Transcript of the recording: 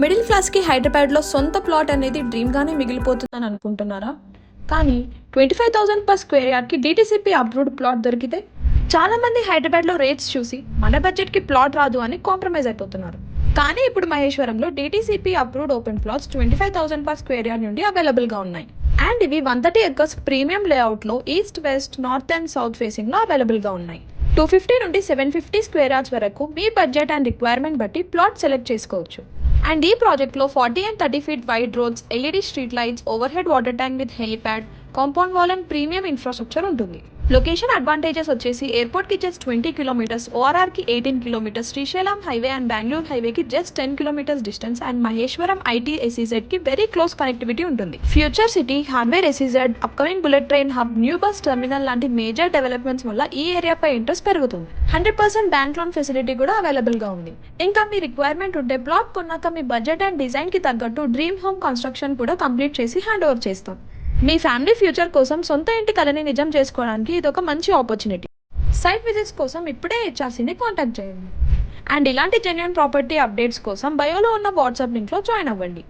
Middle క్లాస్కి హైదరాబాద్లో సొంత ప్లాట్ అనేది డ్రీమ్గానే మిగిలిపోతుందని అనుకుంటున్నారా? కానీ 25,000 పర్ స్క్వేర్ యార్డ్కి డీటీసీపీ అప్రూవ్డ్ ప్లాట్ దొరికితే చాలామంది హైదరాబాద్లో రేట్స్ చూసి మన బడ్జెట్కి ప్లాట్ రాదు అని కాంప్రమైజ్ అయిపోతున్నారు. కానీ ఇప్పుడు మహేశ్వరంలో DTCP approved open plots 25,000 per square yard నుండి అవైలబుల్గా ఉన్నాయి. అండ్ ఇవి 130 ఎకర్స్ ప్రీమియం లేఅవుట్లో east west north and south ఫేసింగ్లో అవైలబుల్గా ఉన్నాయి. 250 నుండి 750 స్క్వేర్ యార్డ్స్ వరకు మీ బడ్జెట్ అండ్ రిక్వైర్మెంట్ బట్టి ప్లాట్ సెలెక్ట్ చేసుకోవచ్చు. అండ్ ఈ ప్రాజెక్ట్లో 40 and 30 feet wide roads, LED street lights, overhead water tank with helipad, compound wall and premium infrastructure ఉంటుంది. లొకేషన్ అడ్వాంటేజెస్ వచ్చేసి ఎయిర్పోర్ట్కి జస్ట్ 20 kilometers, ఓఆర్ఆర్కి 18 kilometers, Srisailam highway and Bengaluru హైవేకి just 10 kilometers distance and Maheshwaram IT ఎస్ఈజెడ్కి very close connectivity ఉంటుంది. Future city, hardware SEZ, upcoming bullet train hub, new bus terminal లాంటి major developments వల్ల ఈ ఏరియాపై ఇంట్రెస్ట్ పెరుగుతుంది. 100% బ్యాంక్ లోన్ ఫెసిలిటీ కూడా అవైలబుల్గా ఉంది. ఇంకా మీ రిక్వైర్మెంట్ ఉంటే ప్లాట్ కొన్నాక మీ బడ్జెట్ అండ్ డిజైన్కి తగ్గట్టు డ్రీమ్ హోమ్ కన్స్ట్రక్షన్ కూడా కంప్లీట్ చేసి హ్యాండ్ ఓవర్ చేస్తాం. మీ ఫ్యామిలీ ఫ్యూచర్ కోసం సొంత ఇంటి కలని నిజం చేసుకోవడానికి ఇది ఒక మంచి ఆపర్చునిటీ. సైట్ విజిట్స్ కోసం ఇప్పుడే హెచ్ఆర్సీని కాంటాక్ట్ చేయండి. అండ్ ఇలాంటి జెన్యూన్ ప్రాపర్టీ అప్డేట్స్ కోసం బయోలో ఉన్న వాట్సాప్ లింక్లో జాయిన్ అవ్వండి.